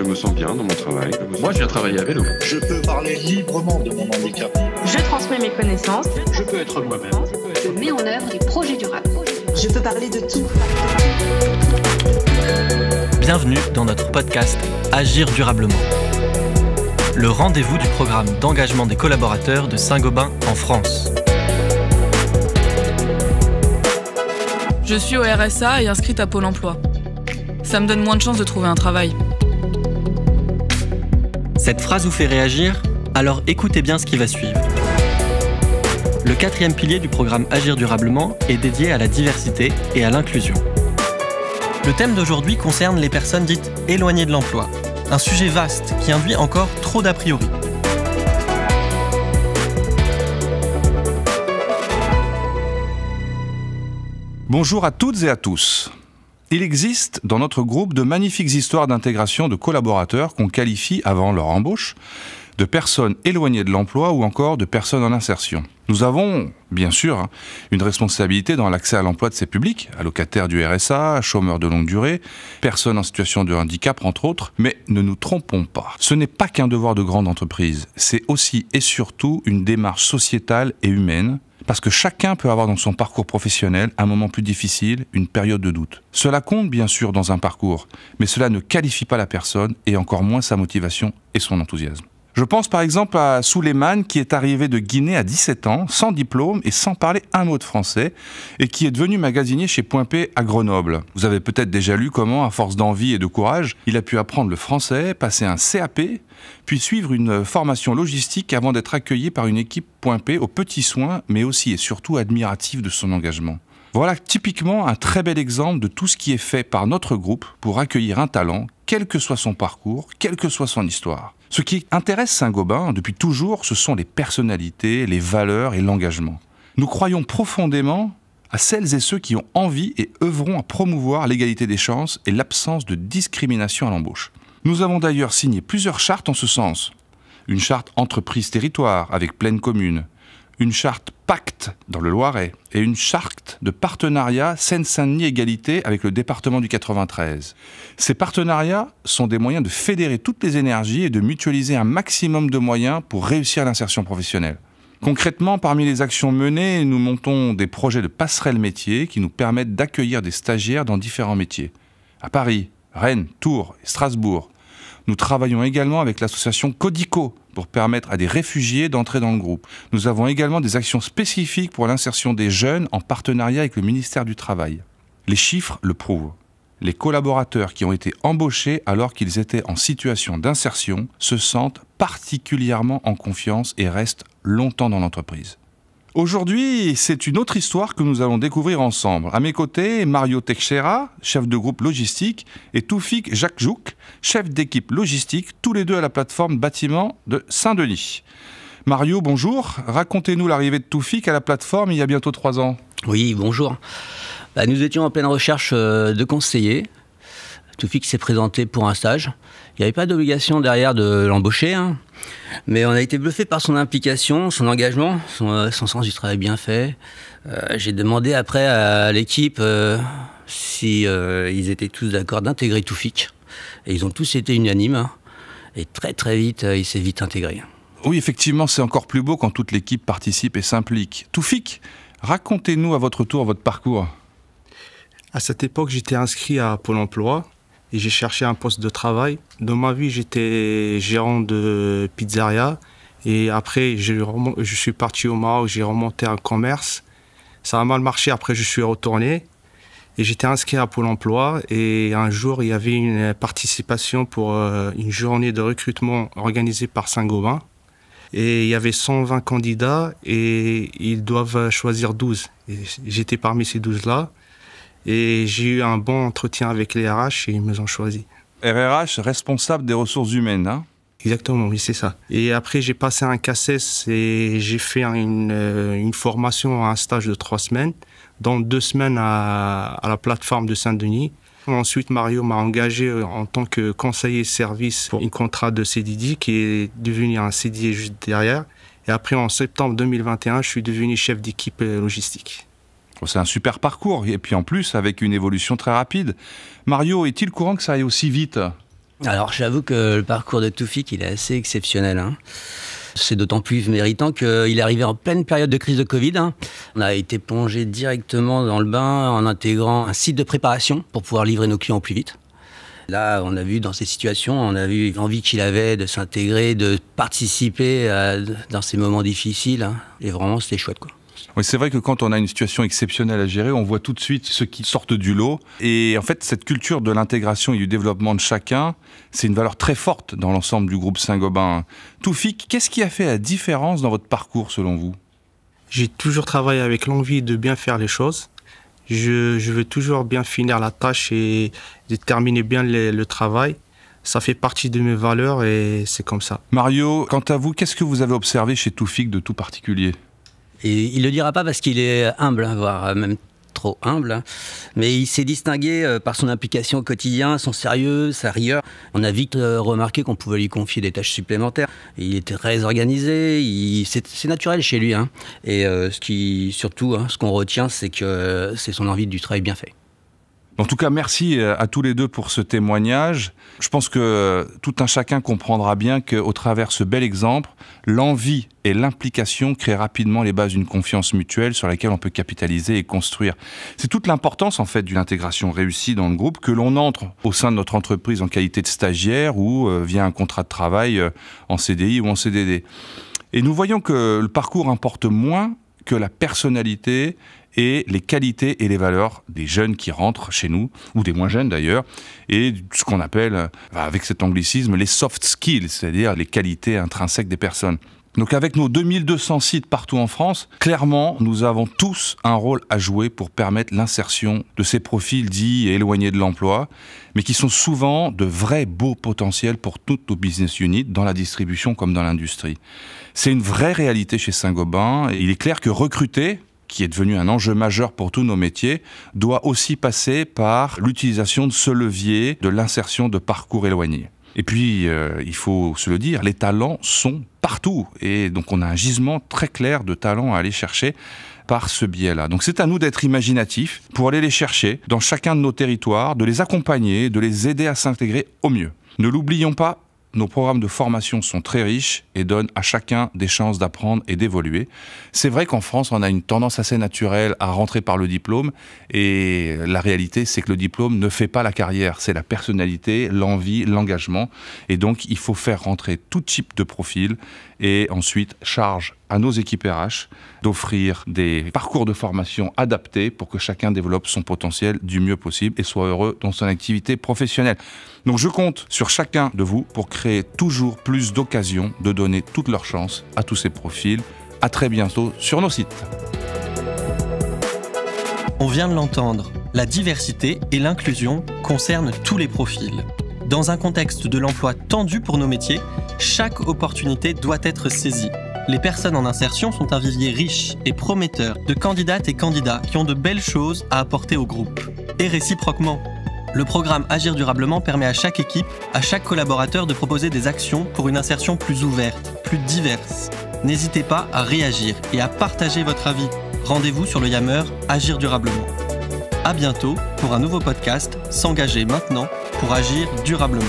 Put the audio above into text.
Je me sens bien dans mon travail. Moi, je viens travailler à vélo. Je peux parler librement de mon handicap. Je transmets mes connaissances. Je peux être moi-même. Je mets en œuvre des projets durables. Je peux parler de tout. Bienvenue dans notre podcast Agir durablement. Le rendez-vous du programme d'engagement des collaborateurs de Saint-Gobain en France. Je suis au RSA et inscrite à Pôle emploi. Ça me donne moins de chances de trouver un travail. Cette phrase vous fait réagir? Alors écoutez bien ce qui va suivre. Le 4e pilier du programme Agir durablement est dédié à la diversité et à l'inclusion. Le thème d'aujourd'hui concerne les personnes dites éloignées de l'emploi, un sujet vaste qui induit encore trop d'a priori. Bonjour à toutes et à tous. Il existe dans notre groupe de magnifiques histoires d'intégration de collaborateurs qu'on qualifie, avant leur embauche, de personnes éloignées de l'emploi ou encore de personnes en insertion. Nous avons, bien sûr, une responsabilité dans l'accès à l'emploi de ces publics, allocataires du RSA, chômeurs de longue durée, personnes en situation de handicap, entre autres, mais ne nous trompons pas. Ce n'est pas qu'un devoir de grande entreprise, c'est aussi et surtout une démarche sociétale et humaine, parce que chacun peut avoir dans son parcours professionnel un moment plus difficile, une période de doute. Cela compte bien sûr dans un parcours, mais cela ne qualifie pas la personne et encore moins sa motivation et son enthousiasme. Je pense par exemple à Souleymane qui est arrivé de Guinée à 17 ans, sans diplôme et sans parler un mot de français, et qui est devenu magasinier chez Point P à Grenoble. Vous avez peut-être déjà lu comment, à force d'envie et de courage, il a pu apprendre le français, passer un CAP, puis suivre une formation logistique avant d'être accueilli par une équipe Point P aux petits soins, mais aussi et surtout admirative de son engagement. Voilà typiquement un très bel exemple de tout ce qui est fait par notre groupe pour accueillir un talent, quel que soit son parcours, quelle que soit son histoire. Ce qui intéresse Saint-Gobain depuis toujours, ce sont les personnalités, les valeurs et l'engagement. Nous croyons profondément à celles et ceux qui ont envie et œuvront à promouvoir l'égalité des chances et l'absence de discrimination à l'embauche. Nous avons d'ailleurs signé plusieurs chartes en ce sens. Une charte entreprise-territoire avec pleine commune, une charte pacte dans le Loiret et une charte de partenariat Seine-Saint-Denis égalité avec le département du 93. Ces partenariats sont des moyens de fédérer toutes les énergies et de mutualiser un maximum de moyens pour réussir l'insertion professionnelle. Concrètement, parmi les actions menées, nous montons des projets de passerelles métiers qui nous permettent d'accueillir des stagiaires dans différents métiers. À Paris, Rennes, Tours et Strasbourg. Nous travaillons également avec l'association Codico pour permettre à des réfugiés d'entrer dans le groupe. Nous avons également des actions spécifiques pour l'insertion des jeunes en partenariat avec le ministère du Travail. Les chiffres le prouvent. Les collaborateurs qui ont été embauchés alors qu'ils étaient en situation d'insertion se sentent particulièrement en confiance et restent longtemps dans l'entreprise. Aujourd'hui, c'est une autre histoire que nous allons découvrir ensemble. À mes côtés, Mario Teixeira, chef de groupe logistique, et Toufik Jakjouk, chef d'équipe logistique, tous les deux à la plateforme bâtiment de Saint-Denis. Mario, bonjour. Racontez-nous l'arrivée de Toufik à la plateforme il y a bientôt 3 ans. Oui, bonjour. Nous étions en pleine recherche de conseillers. Toufik s'est présenté pour un stage. Il n'y avait pas d'obligation derrière de l'embaucher, mais on a été bluffé par son implication, son engagement, son sens du travail bien fait. J'ai demandé après à l'équipe si ils étaient tous d'accord d'intégrer Toufik. Et ils ont tous été unanimes. Et très très vite, il s'est vite intégré. Oui, effectivement, c'est encore plus beau quand toute l'équipe participe et s'implique. Toufik, racontez-nous à votre tour votre parcours. À cette époque, j'étais inscrit à Pôle emploi et j'ai cherché un poste de travail. Dans ma vie, j'étais gérant de pizzeria et après, je suis parti au Maroc, j'ai remonté un commerce. Ça a mal marché, après je suis retourné et j'étais inscrit à Pôle emploi et un jour, il y avait une participation pour une journée de recrutement organisée par Saint-Gobain. Et il y avait 120 candidats et ils doivent choisir 12. Et j'étais parmi ces 12-là. Et j'ai eu un bon entretien avec les RH et ils me ont choisi. RRH, responsable des ressources humaines, hein ? Exactement, oui, c'est ça. Et après, j'ai passé un CACES et j'ai fait une formation, un stage de 3 semaines, dont 2 semaines à la plateforme de Saint-Denis. Ensuite, Mario m'a engagé en tant que conseiller service pour un contrat de CDD qui est devenu un CDI juste derrière. Et après, en septembre 2021, je suis devenu chef d'équipe logistique. C'est un super parcours, et puis en plus, avec une évolution très rapide. Mario, est-il courant que ça aille aussi vite ? Alors j'avoue que le parcours de Toufik, il est assez exceptionnel, hein. C'est d'autant plus méritant qu'il est arrivé en pleine période de crise de Covid, hein. On a été plongé directement dans le bain en intégrant un site de préparation pour pouvoir livrer nos clients au plus vite. Là, on a vu dans ces situations, on a vu l'envie qu'il avait de s'intégrer, de participer dans ces moments difficiles, hein. Et vraiment, c'était chouette, quoi. Oui, c'est vrai que quand on a une situation exceptionnelle à gérer, on voit tout de suite ceux qui sortent du lot. Et en fait, cette culture de l'intégration et du développement de chacun, c'est une valeur très forte dans l'ensemble du groupe Saint-Gobain. Toufik, qu'est-ce qui a fait la différence dans votre parcours, selon vous? J'ai toujours travaillé avec l'envie de bien faire les choses. Je veux toujours bien finir la tâche et de terminer bien le travail. Ça fait partie de mes valeurs et c'est comme ça. Mario, quant à vous, qu'est-ce que vous avez observé chez Toufik de tout particulier? Et il ne le dira pas parce qu'il est humble, hein, voire même trop humble, hein. Mais il s'est distingué par son implication au quotidien, son sérieux, sa rigueur. On a vite remarqué qu'on pouvait lui confier des tâches supplémentaires. Il était très organisé, c'est naturel chez lui, hein. Et surtout, hein, ce qu'on retient, c'est que c'est son envie du travail bien fait. En tout cas, merci à tous les deux pour ce témoignage. Je pense que tout un chacun comprendra bien qu'au travers de ce bel exemple, l'envie et l'implication créent rapidement les bases d'une confiance mutuelle sur laquelle on peut capitaliser et construire. C'est toute l'importance en fait d'une intégration réussie dans le groupe, que l'on entre au sein de notre entreprise en qualité de stagiaire ou via un contrat de travail en CDI ou en CDD. Et nous voyons que le parcours importe moins que la personnalité et les qualités et les valeurs des jeunes qui rentrent chez nous, ou des moins jeunes d'ailleurs, et ce qu'on appelle, avec cet anglicisme, les soft skills, c'est-à-dire les qualités intrinsèques des personnes. Donc avec nos 2200 sites partout en France, clairement, nous avons tous un rôle à jouer pour permettre l'insertion de ces profils dits éloignés de l'emploi, mais qui sont souvent de vrais beaux potentiels pour toutes nos business units, dans la distribution comme dans l'industrie. C'est une vraie réalité chez Saint-Gobain, et il est clair que recruter, qui est devenu un enjeu majeur pour tous nos métiers, doit aussi passer par l'utilisation de ce levier de l'insertion de parcours éloignés. Et puis, il faut se le dire, les talents sont partout. Et donc, on a un gisement très clair de talents à aller chercher par ce biais-là. Donc, c'est à nous d'être imaginatifs pour aller les chercher dans chacun de nos territoires, de les accompagner, de les aider à s'intégrer au mieux. Ne l'oublions pas, nos programmes de formation sont très riches et donnent à chacun des chances d'apprendre et d'évoluer. C'est vrai qu'en France, on a une tendance assez naturelle à rentrer par le diplôme, et la réalité, c'est que le diplôme ne fait pas la carrière. C'est la personnalité, l'envie, l'engagement. Et donc, il faut faire rentrer tout type de profil, et ensuite, charge à nos équipes RH d'offrir des parcours de formation adaptés pour que chacun développe son potentiel du mieux possible et soit heureux dans son activité professionnelle. Donc je compte sur chacun de vous pour créer toujours plus d'occasions de donner toutes leurs chances à tous ces profils. À très bientôt sur nos sites. On vient de l'entendre, la diversité et l'inclusion concernent tous les profils. Dans un contexte de l'emploi tendu pour nos métiers, chaque opportunité doit être saisie. Les personnes en insertion sont un vivier riche et prometteur de candidates et candidats qui ont de belles choses à apporter au groupe. Et réciproquement. Le programme Agir durablement permet à chaque équipe, à chaque collaborateur de proposer des actions pour une insertion plus ouverte, plus diverse. N'hésitez pas à réagir et à partager votre avis. Rendez-vous sur le Yammer Agir durablement. À bientôt pour un nouveau podcast, S'engager maintenant pour agir durablement.